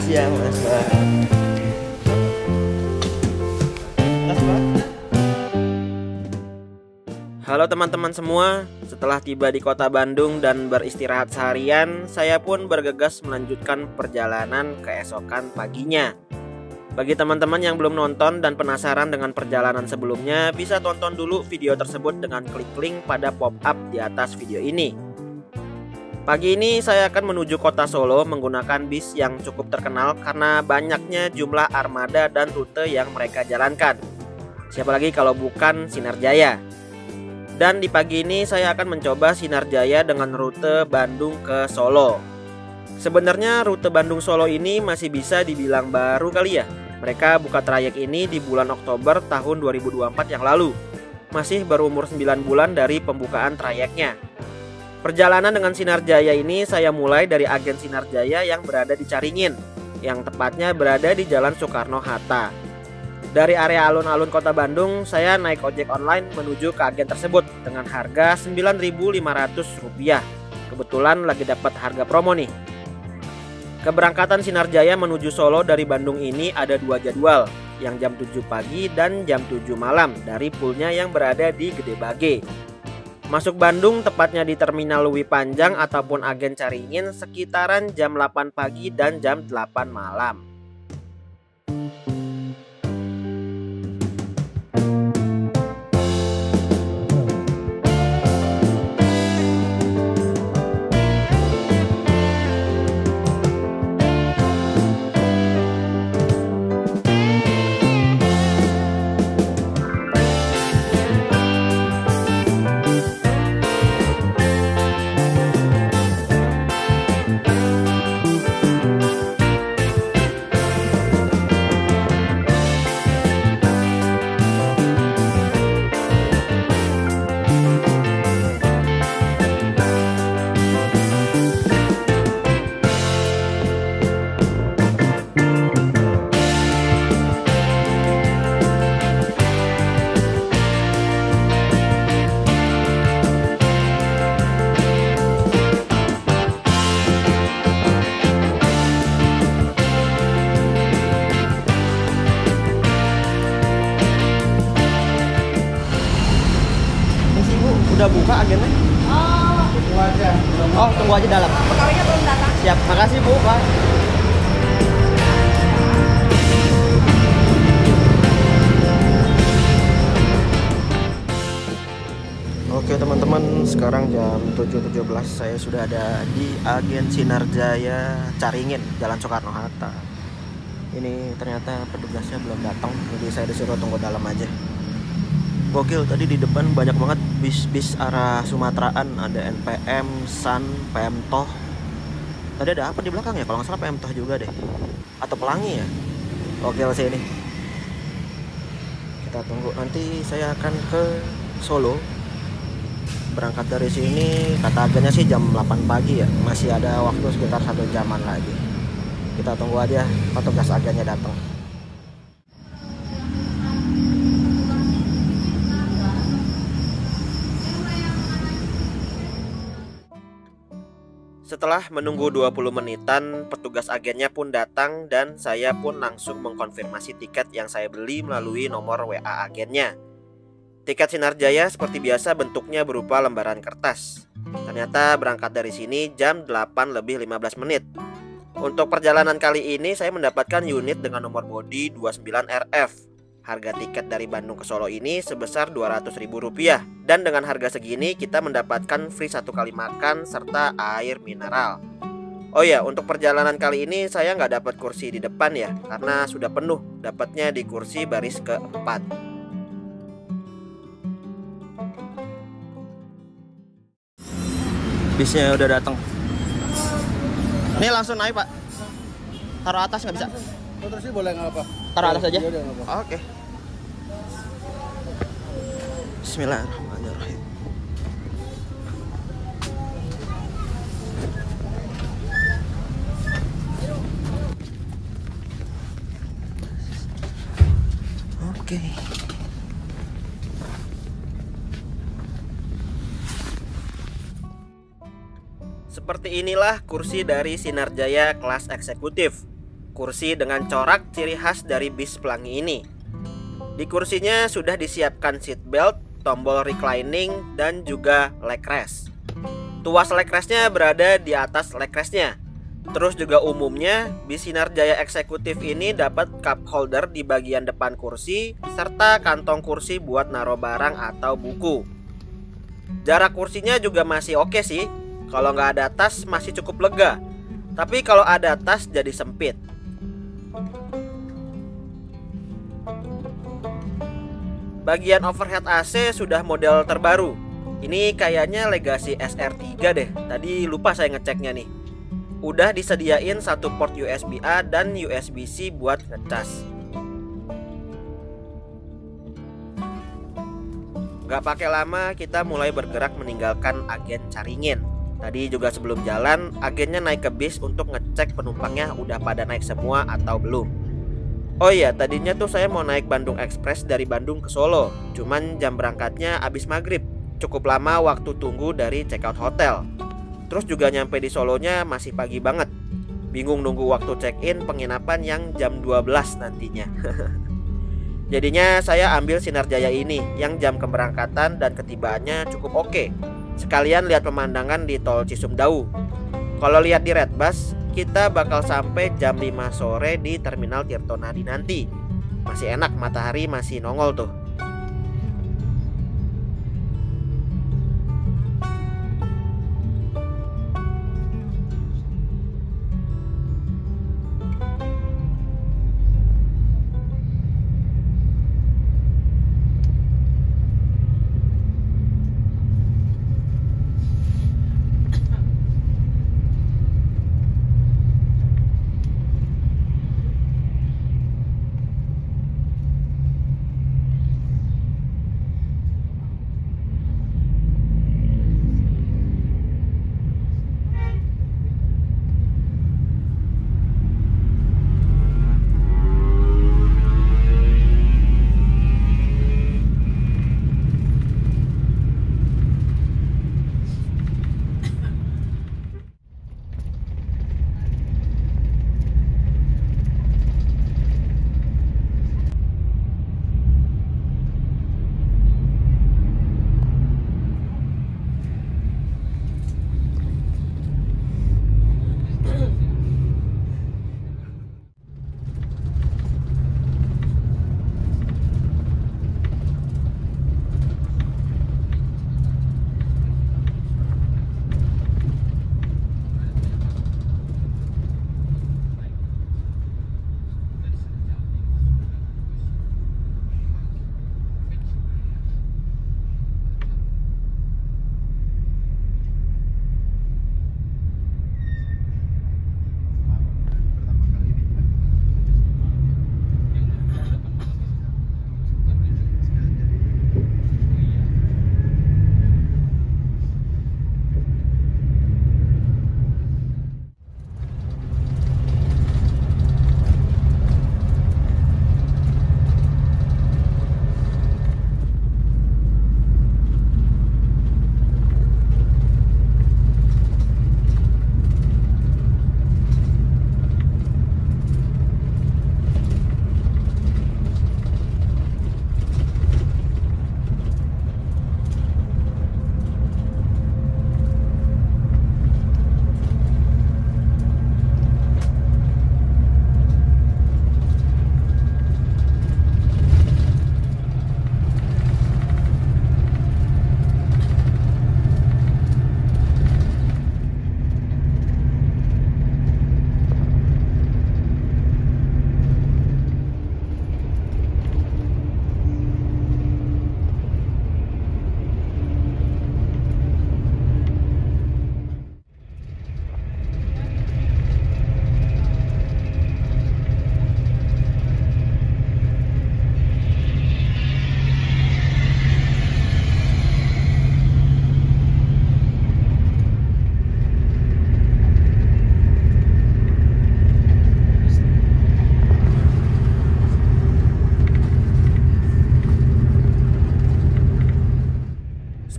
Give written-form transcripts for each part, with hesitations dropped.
Makasih ya Mas. Halo teman-teman semua, setelah tiba di kota Bandung dan beristirahat seharian, saya pun bergegas melanjutkan perjalanan keesokan paginya. Bagi teman-teman yang belum nonton dan penasaran dengan perjalanan sebelumnya, bisa tonton dulu video tersebut dengan klik link pada pop-up di atas video ini. Pagi ini saya akan menuju kota Solo menggunakan bis yang cukup terkenal karena banyaknya jumlah armada dan rute yang mereka jalankan. Siapa lagi kalau bukan Sinar Jaya. Dan di pagi ini saya akan mencoba Sinar Jaya dengan rute Bandung ke Solo. Sebenarnya rute Bandung Solo ini masih bisa dibilang baru kali ya. Mereka buka trayek ini di bulan Oktober tahun 2024 yang lalu. Masih berumur 9 bulan dari pembukaan trayeknya. Perjalanan dengan Sinar Jaya ini saya mulai dari agen Sinar Jaya yang berada di Caringin, yang tepatnya berada di Jalan Soekarno-Hatta. Dari area alun-alun kota Bandung, saya naik ojek online menuju ke agen tersebut dengan harga Rp9.500. Kebetulan lagi dapat harga promo nih. Keberangkatan Sinar Jaya menuju Solo dari Bandung ini ada 2 jadwal, yang jam 7 pagi dan jam 7 malam dari poolnya yang berada di Gede Bage. Masuk Bandung tepatnya di Terminal Lewi Panjang ataupun agen Caringin sekitaran jam 8 pagi dan jam 8 malam. Udah buka agennya? Tunggu aja. Oh, tunggu aja dalam. Pegawainya belum datang. Siap, makasih Bu, Pak. Oke teman-teman, sekarang jam 7.17 saya sudah ada di agen Sinar Jaya Caringin, Jalan Soekarno-Hatta. Ini ternyata petugasnya belum datang, jadi saya disuruh tunggu dalam aja. Gokil, tadi di depan banyak banget bis-bis arah Sumateraan. Ada NPM, Sun, PM Toh. Tadi ada apa di belakang ya? Kalau nggak salah PM Toh juga deh. Atau Pelangi ya? Gokil sih ini. Kita tunggu, nanti saya akan ke Solo. Berangkat dari sini, kata agennya sih jam 8 pagi ya. Masih ada waktu sekitar 1 jaman lagi. Kita tunggu aja petugas agennya datang. Setelah menunggu 20 menitan, petugas agennya pun datang dan saya pun langsung mengkonfirmasi tiket yang saya beli melalui nomor WA agennya. Tiket Sinar Jaya seperti biasa bentuknya berupa lembaran kertas. Ternyata berangkat dari sini jam 8:15 menit. Untuk perjalanan kali ini saya mendapatkan unit dengan nomor bodi 29RF. Harga tiket dari Bandung ke Solo ini sebesar Rp200.000. Dan dengan harga segini kita mendapatkan free 1 kali makan serta air mineral. Oh ya, untuk perjalanan kali ini saya nggak dapat kursi di depan ya, karena sudah penuh, dapatnya di kursi baris keempat. Bisnya udah datang. Ini langsung naik Pak. Taruh atas nggak bisa? Terus sih boleh nggak apa? Taruh atas aja. Iya, nggak apa. Oke. Bismillahirrahmanirrahim. Oke. Seperti inilah kursi dari Sinar Jaya kelas eksekutif. kursi dengan corak ciri khas dari bis pelangi ini. Di kursinya sudah disiapkan seat belt, tombol reclining, dan juga leg rest. Tuas leg restnya berada di atas leg restnya. Terus juga umumnya bis Sinar Jaya eksekutif ini dapat cup holder di bagian depan kursi serta kantong kursi buat naruh barang atau buku. Jarak kursinya juga masih oke sih. Kalau nggak ada tas masih cukup lega. Tapi kalau ada tas jadi sempit. Bagian overhead AC sudah model terbaru. Ini kayaknya Legacy SR3 deh. Tadi lupa saya ngeceknya nih. Udah disediain satu port USB-A dan USB-C buat ngecas. Gak pakai lama kita mulai bergerak meninggalkan agen Caringin. Tadi juga sebelum jalan, agennya naik ke bis untuk ngecek penumpangnya udah pada naik semua atau belum. Oh iya, tadinya tuh saya mau naik Bandung Express dari Bandung ke Solo. Cuman jam berangkatnya abis maghrib. Cukup lama waktu tunggu dari check out hotel. Terus juga nyampe di Solonya masih pagi banget. Bingung nunggu waktu check-in penginapan yang jam 12 nantinya. Jadinya saya ambil Sinar Jaya ini yang jam keberangkatan dan ketibaannya cukup oke. Sekalian lihat pemandangan di tol Cisumdawu. Kalau lihat di Redbus, kita bakal sampai jam 5 sore di Terminal Tirtonadi nanti. Masih enak, matahari masih nongol tuh.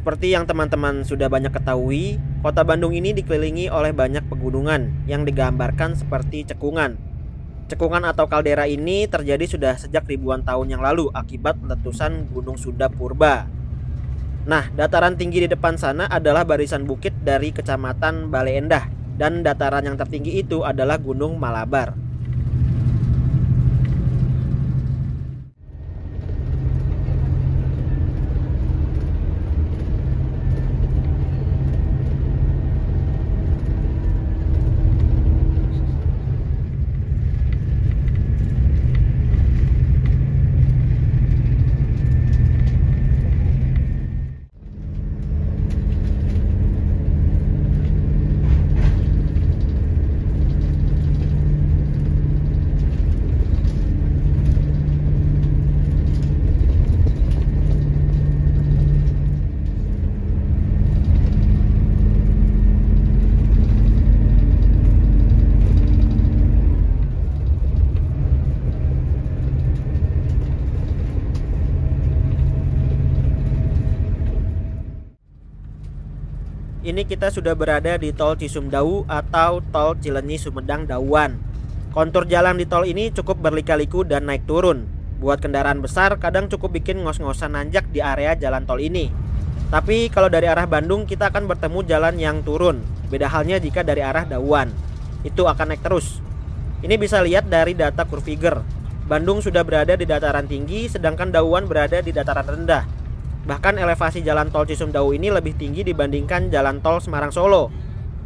Seperti yang teman-teman sudah banyak ketahui, kota Bandung ini dikelilingi oleh banyak pegunungan yang digambarkan seperti cekungan. Cekungan atau kaldera ini terjadi sudah sejak ribuan tahun yang lalu akibat letusan Gunung Sunda Purba. Nah, dataran tinggi di depan sana adalah barisan bukit dari Kecamatan Bale Endah, dan dataran yang tertinggi itu adalah Gunung Malabar. Ini kita sudah berada di tol Cisumdawu atau tol Cilenyi Sumedang Dawuan. Kontur jalan di tol ini cukup berlika-liku dan naik turun. Buat kendaraan besar kadang cukup bikin ngos-ngosan nanjak di area jalan tol ini. Tapi kalau dari arah Bandung kita akan bertemu jalan yang turun. Beda halnya jika dari arah Dawuan. Itu akan naik terus. Ini bisa lihat dari data Kurviger. Bandung sudah berada di dataran tinggi sedangkan Dawuan berada di dataran rendah. Bahkan elevasi jalan tol Cisumdawu ini lebih tinggi dibandingkan jalan tol Semarang Solo.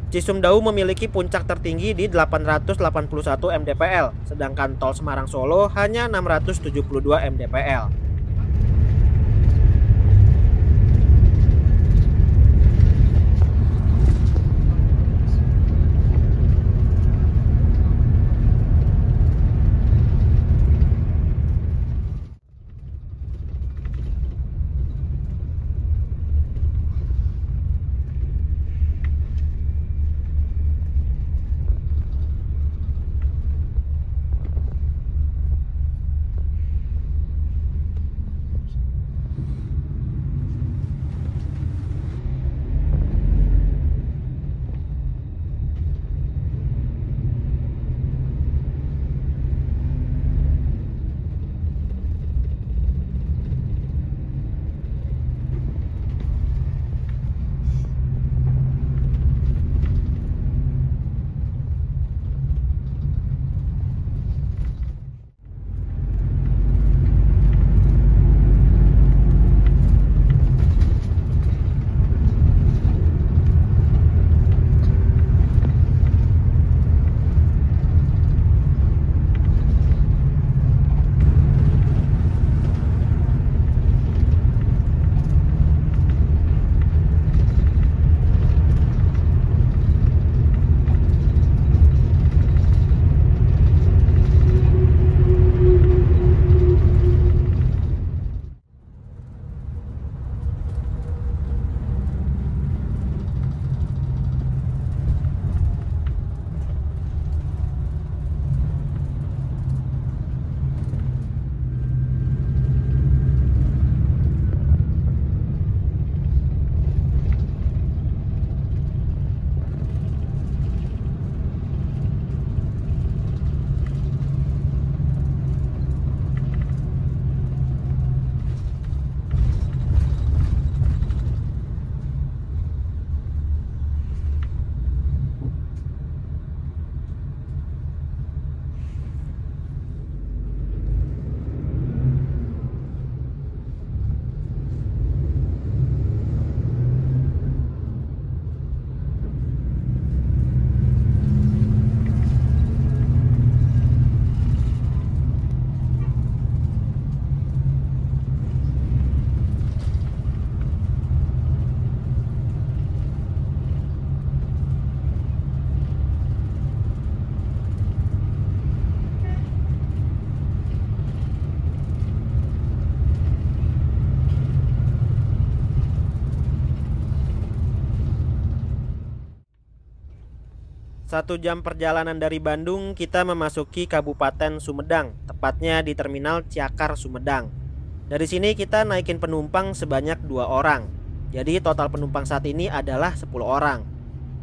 Cisumdawu memiliki puncak tertinggi di 881 mdpl, sedangkan tol Semarang Solo hanya 672 mdpl. Satu jam perjalanan dari Bandung, kita memasuki Kabupaten Sumedang, tepatnya di Terminal Ciakar Sumedang. Dari sini kita naikin penumpang sebanyak 2 orang. Jadi total penumpang saat ini adalah 10 orang.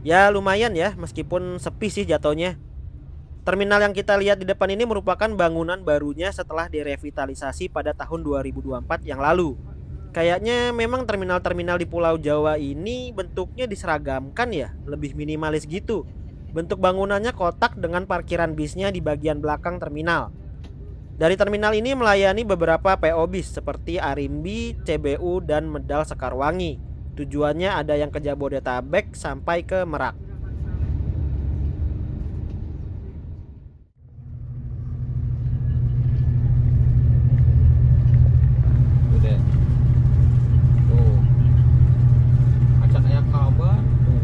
Ya lumayan ya, meskipun sepi sih jatuhnya. Terminal yang kita lihat di depan ini merupakan bangunan barunya setelah direvitalisasi pada tahun 2024 yang lalu. Kayaknya memang terminal-terminal di Pulau Jawa ini bentuknya diseragamkan ya, lebih minimalis gitu. Bentuk bangunannya kotak dengan parkiran bisnya di bagian belakang terminal. Dari terminal ini melayani beberapa PO bis seperti Arimbi, CBU, dan Medal Sekarwangi. Tujuannya ada yang ke Jabodetabek sampai ke Merak. Udah. Tuh. Acan aya kabar. Tuh.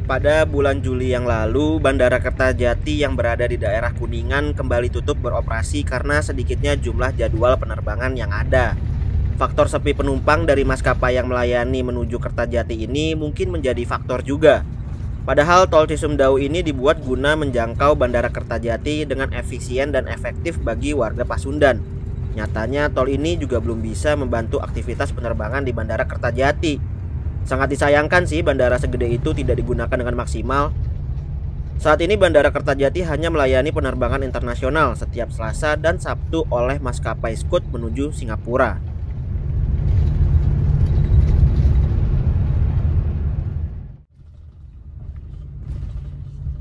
Pada bulan Juli yang lalu, Bandara Kertajati yang berada di daerah Kuningan kembali tutup beroperasi karena sedikitnya jumlah jadwal penerbangan yang ada. Faktor sepi penumpang dari maskapai yang melayani menuju Kertajati ini mungkin menjadi faktor juga. Padahal tol Cisumdawu ini dibuat guna menjangkau Bandara Kertajati dengan efisien dan efektif bagi warga Pasundan. Nyatanya tol ini juga belum bisa membantu aktivitas penerbangan di Bandara Kertajati. Sangat disayangkan sih bandara segede itu tidak digunakan dengan maksimal. Saat ini Bandara Kertajati hanya melayani penerbangan internasional setiap Selasa dan Sabtu oleh maskapai Scoot menuju Singapura.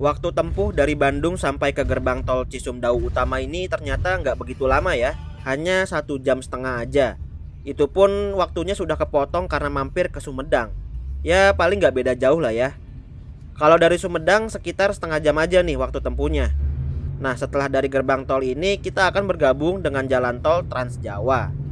Waktu tempuh dari Bandung sampai ke gerbang tol Cisumdawu Utama ini ternyata nggak begitu lama ya, hanya 1,5 jam aja. Itu pun waktunya sudah kepotong karena mampir ke Sumedang. Ya paling nggak beda jauh lah ya. Kalau dari Sumedang sekitar setengah jam aja nih waktu tempuhnya. Nah setelah dari gerbang tol ini kita akan bergabung dengan jalan tol Trans Jawa.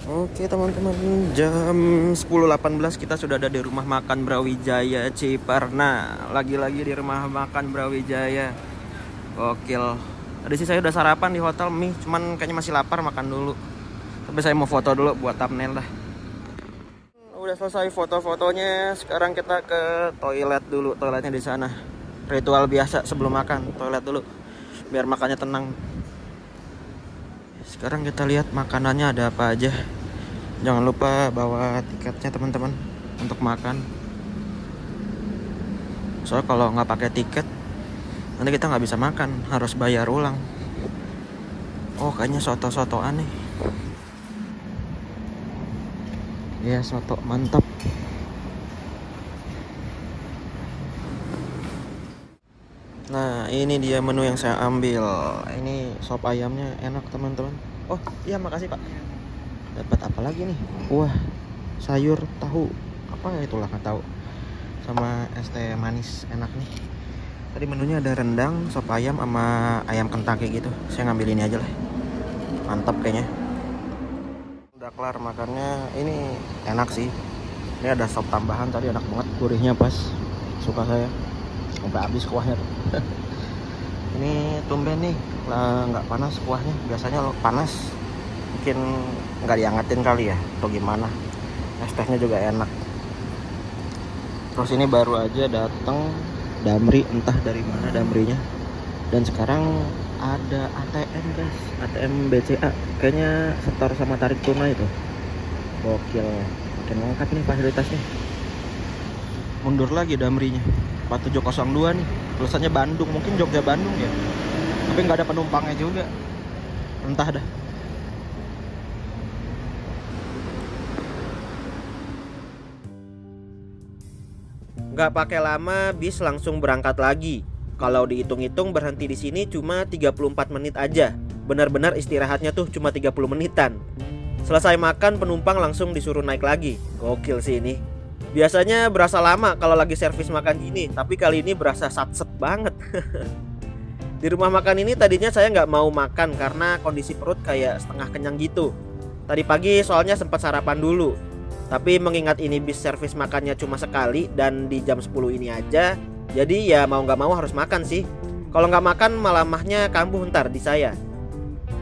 Oke teman-teman, jam 10.18 kita sudah ada di rumah makan Brawijaya Ciparna. Lagi-lagi di rumah makan Brawijaya. Gokil. Tadi sih saya udah sarapan di hotel mie, cuman kayaknya masih lapar, makan dulu. Tapi saya mau foto dulu buat thumbnail dah. Udah selesai foto-fotonya, sekarang kita ke toilet dulu. Toiletnya di sana. Ritual biasa sebelum makan, toilet dulu biar makannya tenang. Sekarang kita lihat makanannya ada apa aja. Jangan lupa bawa tiketnya teman-teman untuk makan. Soalnya kalau nggak pakai tiket nanti kita nggak bisa makan, harus bayar ulang. Oh kayaknya soto-soto aneh. Ya soto mantap. Nah ini dia menu yang saya ambil. Ini sop ayamnya enak teman-teman. Oh iya makasih pak. Dapat apa lagi nih? Wah sayur tahu apa ya, itulah nggak tahu. Sama es teh manis enak nih. Tadi menunya ada rendang, sop ayam sama ayam kentang kayak gitu. Saya ngambil ini aja lah. Mantap kayaknya. Udah kelar makannya. Ini enak sih. Ini ada sop tambahan tadi, enak banget, gurihnya pas. Suka saya. Sampai habis kuahnya tuh. Ini tumben nih lah nggak panas kuahnya. Biasanya lo panas. Mungkin nggak diangetin kali ya atau gimana. Es tehnya juga enak. Terus ini baru aja datang Damri, entah dari mana Damrinya. Dan sekarang ada ATM guys, ATM BCA. Kayaknya setor sama tarik tunai itu. Gokil, makin lengkap nih fasilitasnya. Mundur lagi Damrinya, 4702 nih. Tulisannya Bandung, mungkin Jogja Bandung ya. Tapi nggak ada penumpangnya juga. Entah dah. Nggak pakai lama, bis langsung berangkat lagi. Kalau dihitung-hitung berhenti di sini cuma 34 menit aja. Benar-benar istirahatnya tuh cuma 30 menitan. Selesai makan, penumpang langsung disuruh naik lagi. Gokil sih ini. Biasanya berasa lama kalau lagi servis makan gini, tapi kali ini berasa satset banget. Di rumah makan ini tadinya saya nggak mau makan karena kondisi perut kayak setengah kenyang gitu. Tadi pagi soalnya sempat sarapan dulu. Tapi mengingat ini bis servis makannya cuma sekali dan di jam 10 ini aja, jadi ya mau nggak mau harus makan sih. Kalau nggak makan malah mahnya kambuh ntar di saya.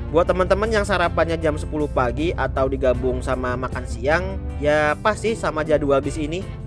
Buat teman-teman yang sarapannya jam 10 pagi atau digabung sama makan siang, ya pas sih sama jadwal bis ini.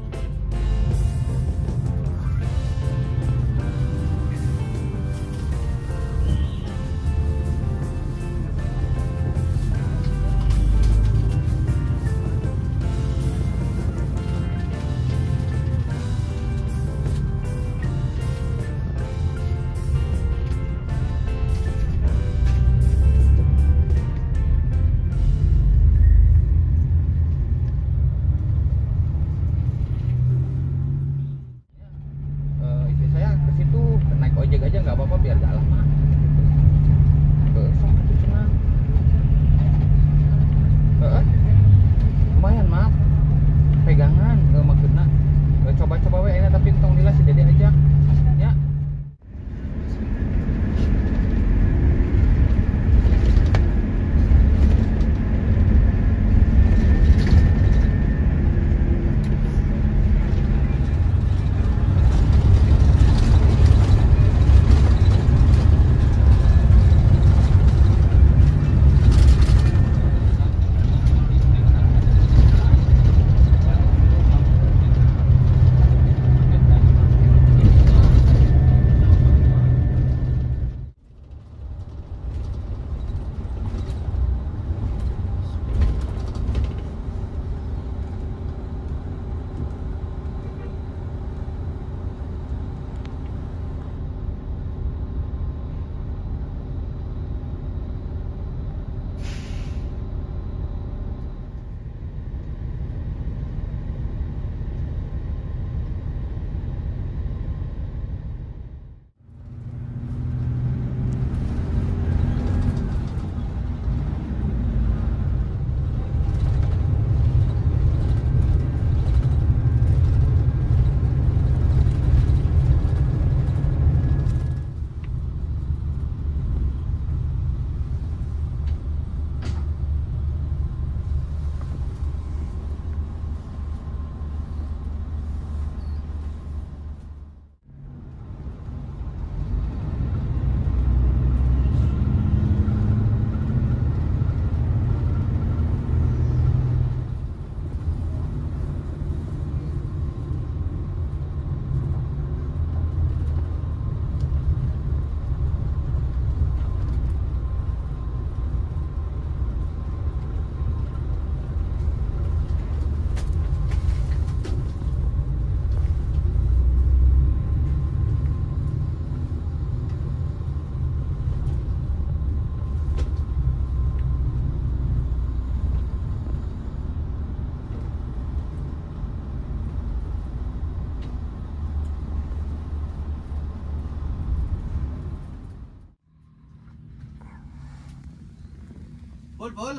Pul, Pul.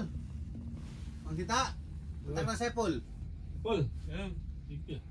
Mang Tita. Bentar na saya, Pul. Pul, yan. Sige.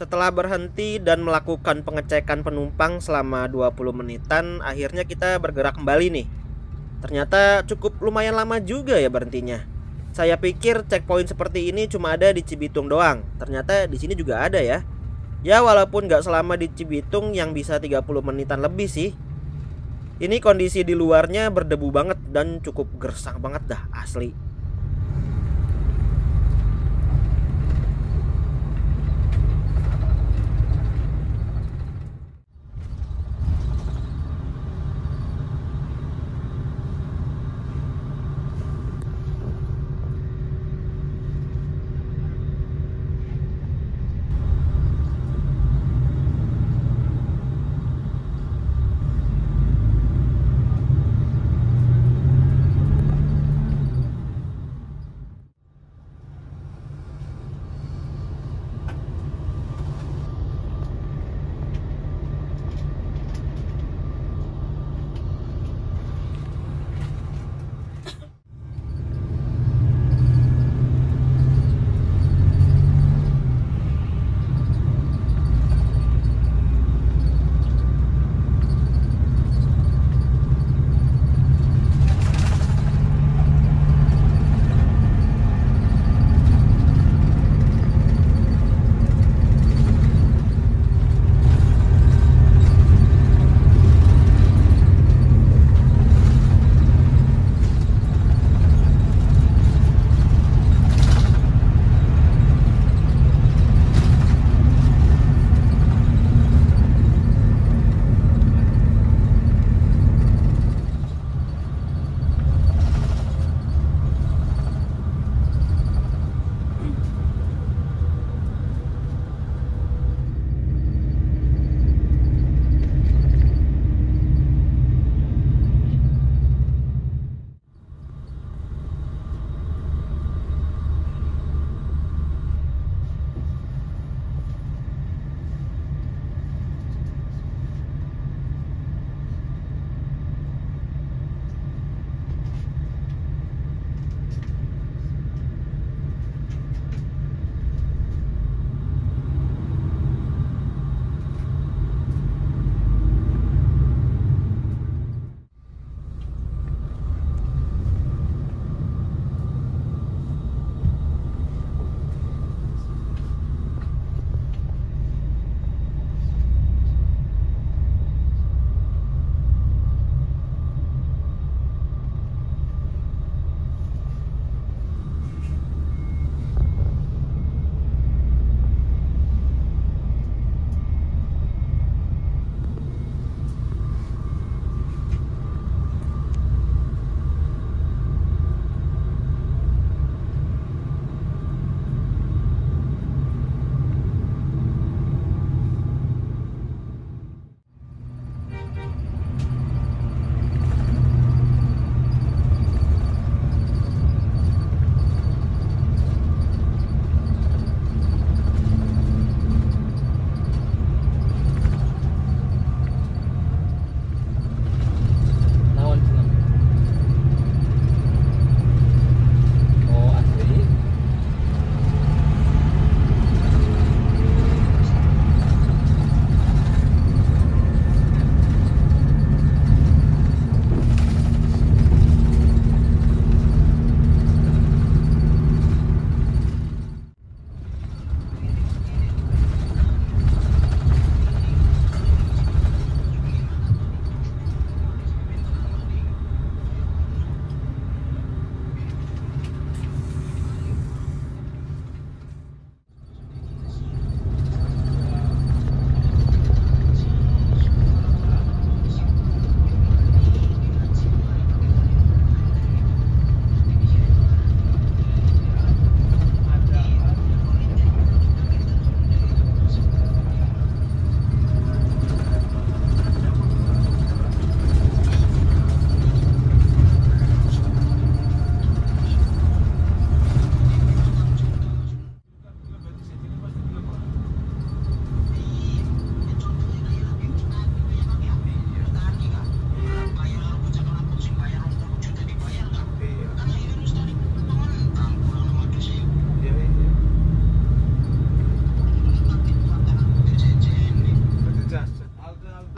Setelah berhenti dan melakukan pengecekan penumpang selama 20 menitan, akhirnya kita bergerak kembali nih. Ternyata cukup lumayan lama juga ya berhentinya. Saya pikir checkpoint seperti ini cuma ada di Cibitung doang. Ternyata di sini juga ada ya. Ya walaupun nggak selama di Cibitung yang bisa 30 menitan lebih sih. Ini kondisi di luarnya berdebu banget dan cukup gersang banget dah asli.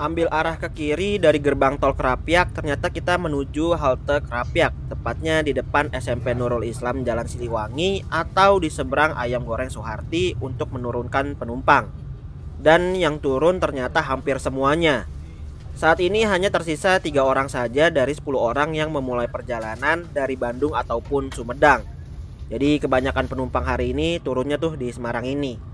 ambil arah ke kiri dari gerbang tol Kerapiak, ternyata kita menuju halte Kerapiak, tepatnya di depan SMP Nurul Islam Jalan Siliwangi atau di seberang Ayam Goreng Suharti untuk menurunkan penumpang. Dan yang turun ternyata hampir semuanya. Saat ini hanya tersisa 3 orang saja dari 10 orang yang memulai perjalanan dari Bandung ataupun Sumedang. Jadi kebanyakan penumpang hari ini turunnya tuh di Semarang ini.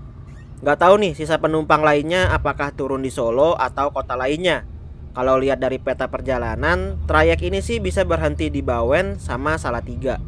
Nggak tahu nih sisa penumpang lainnya apakah turun di Solo atau kota lainnya. Kalau lihat dari peta perjalanan, trayek ini sih bisa berhenti di Bawen sama Salatiga.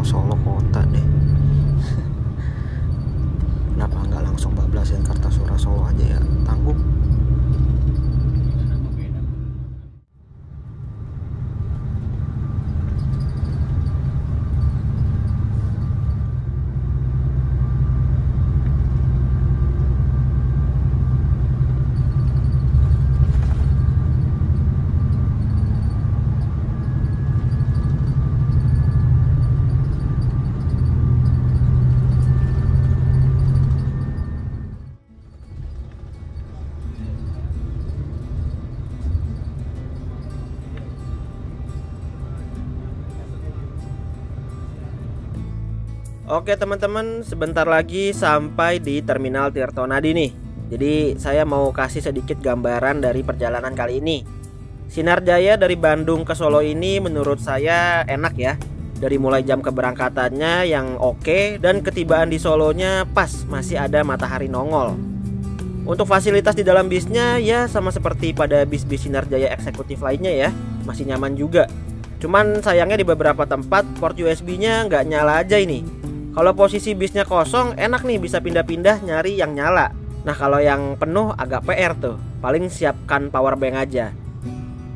Solo kota deh. Kenapa nggak langsung bablasin Kartasura Solo aja ya, tanggung. Oke teman-teman, sebentar lagi sampai di Terminal Tirtonadi nih. Jadi saya mau kasih sedikit gambaran dari perjalanan kali ini. Sinar Jaya dari Bandung ke Solo ini menurut saya enak ya. Dari mulai jam keberangkatannya yang oke, dan ketibaan di Solonya pas, masih ada matahari nongol. Untuk fasilitas di dalam bisnya ya sama seperti pada bis-bis Sinar Jaya eksekutif lainnya ya, masih nyaman juga. Cuman sayangnya di beberapa tempat port USB-nya nggak nyala aja ini. Kalau posisi bisnya kosong enak nih, bisa pindah-pindah nyari yang nyala. Nah kalau yang penuh agak PR tuh, paling siapkan power bank aja.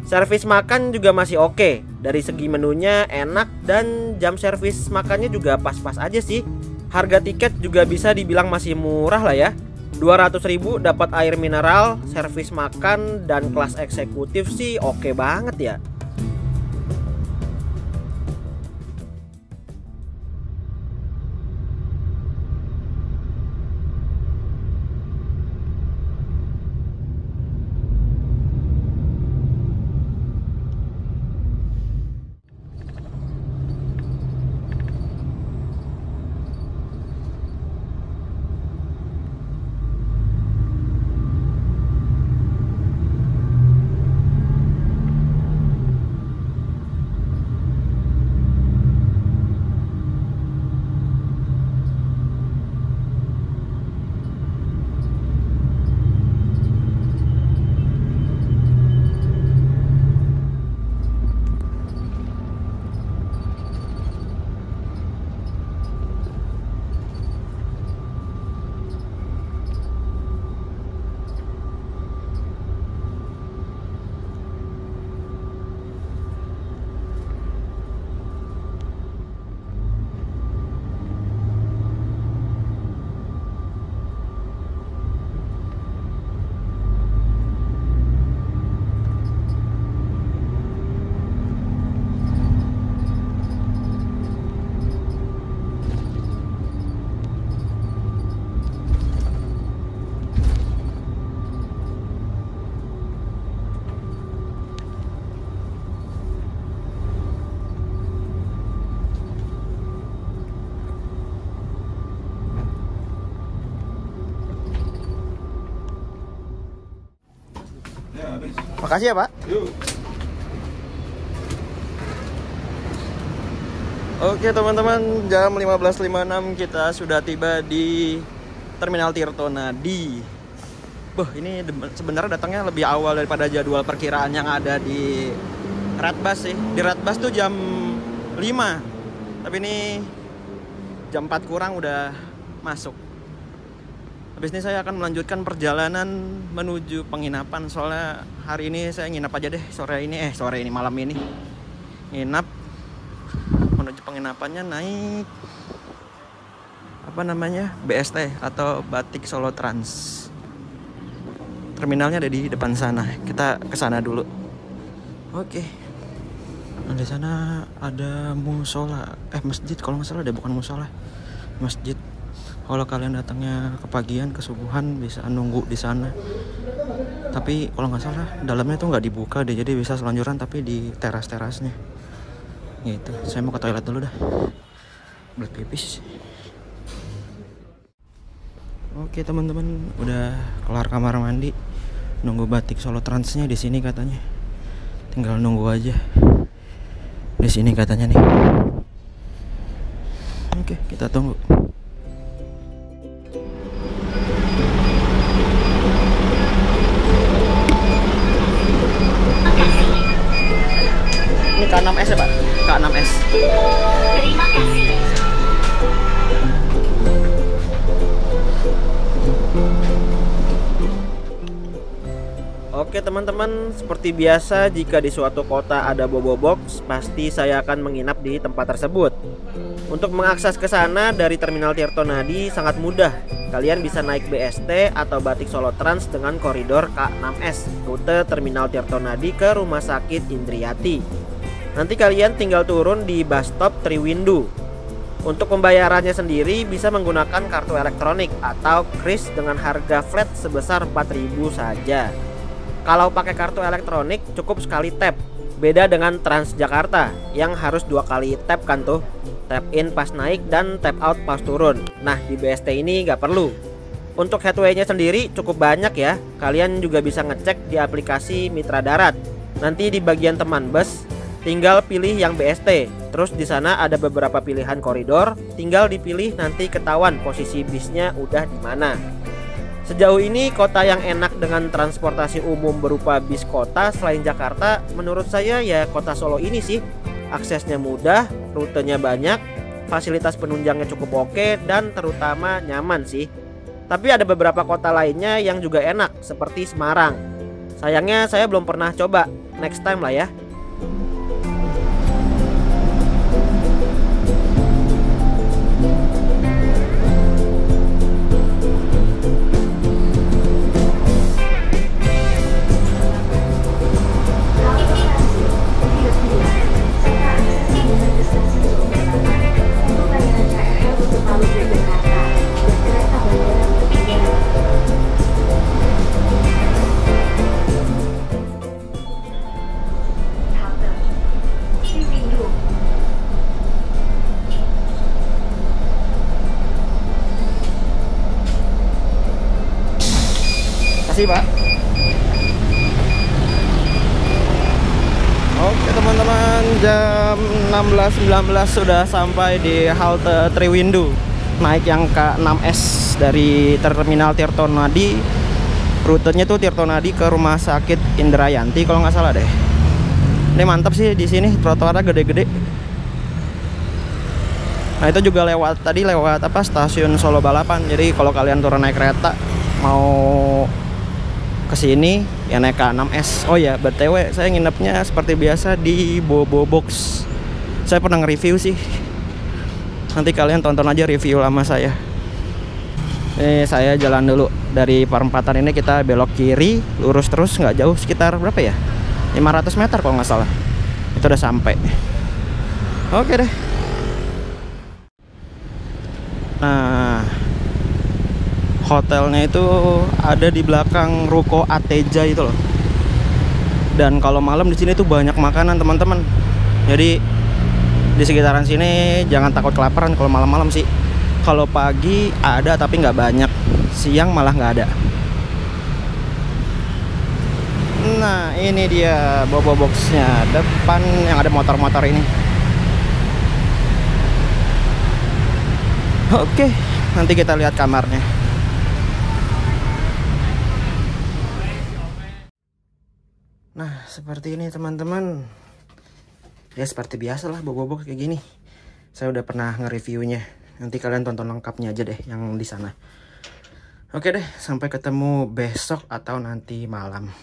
Servis makan juga masih oke. Dari segi menunya enak, dan jam servis makannya juga pas-pas aja sih. Harga tiket juga bisa dibilang masih murah lah ya. 200.000 dapat air mineral, servis makan, dan kelas eksekutif sih oke banget ya. Makasih ya Pak. Yuk. Oke teman-teman, jam 15.56 kita sudah tiba di Terminal Tirtonadi. Ini sebenarnya datangnya lebih awal daripada jadwal perkiraan yang ada di Ratbus sih. Di Ratbus tuh jam 5. Tapi ini jam 4 kurang udah masuk. Habis ini saya akan melanjutkan perjalanan menuju penginapan. Soalnya hari ini saya nginap aja deh malam ini. Nginap, menuju penginapannya naik BST atau Batik Solo Trans. Terminalnya ada di depan sana. Kita ke sana dulu. Oke. Nah, di sana ada musola, masjid kalau nggak salah, bukan musola, masjid. Kalau kalian datangnya kepagian, kesubuhan, bisa nunggu di sana. Tapi kalau nggak salah dalamnya tuh nggak dibuka deh, jadi bisa selanjuran tapi di teras-terasnya. Gitu. Saya mau ke toilet dulu dah. Belet pipis. Oke teman-teman, udah kelar kamar mandi. Nunggu Batik Solo Transnya di sini katanya. Tinggal nunggu aja. Di sini katanya nih. Oke, kita tunggu. Ini K6S ya Pak? K6S. Terima kasih. Oke teman-teman, seperti biasa jika di suatu kota ada Bobo Box, pasti saya akan menginap di tempat tersebut. Untuk mengakses ke sana dari Terminal Tirtonadi sangat mudah. Kalian bisa naik BST atau Batik Solo Trans dengan koridor K6S, rute Terminal Tirtonadi ke Rumah Sakit Indriati. Nanti kalian tinggal turun di bus stop Triwindu. Untuk pembayarannya sendiri bisa menggunakan kartu elektronik atau kris dengan harga flat sebesar 4.000 saja. Kalau pakai kartu elektronik cukup sekali tap. Beda dengan Transjakarta yang harus 2 kali tap kan tuh. Tap in pas naik dan tap out pas turun. Nah di BST ini nggak perlu. Untuk headway-nya sendiri cukup banyak ya. Kalian juga bisa ngecek di aplikasi Mitra Darat. Nanti di bagian teman bus tinggal pilih yang BST. Terus di sana ada beberapa pilihan koridor, tinggal dipilih nanti ketahuan posisi bisnya udah di mana. Sejauh ini kota yang enak dengan transportasi umum berupa bis kota selain Jakarta menurut saya ya kota Solo ini sih. Aksesnya mudah, rutenya banyak, fasilitas penunjangnya cukup oke dan terutama nyaman sih. Tapi ada beberapa kota lainnya yang juga enak seperti Semarang. Sayangnya saya belum pernah coba, next time lah ya. Makasih Pak. Oke teman-teman, jam 16.19 sudah sampai di halte Triwindu. Naik yang K6S dari Terminal Tirtonadi. Rutenya tuh Tirtonadi ke Rumah Sakit Indrayanti kalau nggak salah deh. Ini mantap sih di sini, trotoarnya gede-gede. Nah itu juga lewat apa stasiun Solo Balapan. Jadi kalau kalian turun naik kereta mau kesini ya naik K6S. Oh ya BTW saya nginepnya seperti biasa di Bobo Box. Saya pernah nge-review sih. Nanti kalian tonton aja review lama saya. Ini saya jalan dulu dari perempatan ini, kita belok kiri lurus terus nggak jauh, sekitar berapa ya, 500 meter kalau nggak salah. Itu udah sampai. Oke deh. Nah hotelnya itu ada di belakang ruko Ateja itu loh. Dan kalau malam di sini tuh banyak makanan teman-teman. Jadi di sekitaran sini jangan takut kelaparan kalau malam-malam sih. Kalau pagi ada tapi nggak banyak, siang malah nggak ada. Nah ini dia Bobo Box-nya, depan yang ada motor-motor ini. Oke, nanti kita lihat kamarnya. Nah seperti ini teman-teman. Ya seperti biasa lah Bobo Box kayak gini. Saya udah pernah nge-reviewnya. Nanti kalian tonton lengkapnya aja deh yang di sana. Oke deh, sampai ketemu besok atau nanti malam.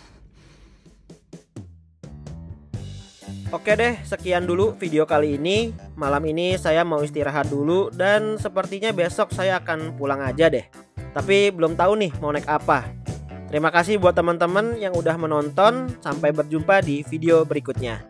Oke deh, sekian dulu video kali ini. Malam ini saya mau istirahat dulu dan sepertinya besok saya akan pulang aja deh. Tapi belum tahu nih mau naik apa. Terima kasih buat teman-teman yang udah menonton. Sampai berjumpa di video berikutnya.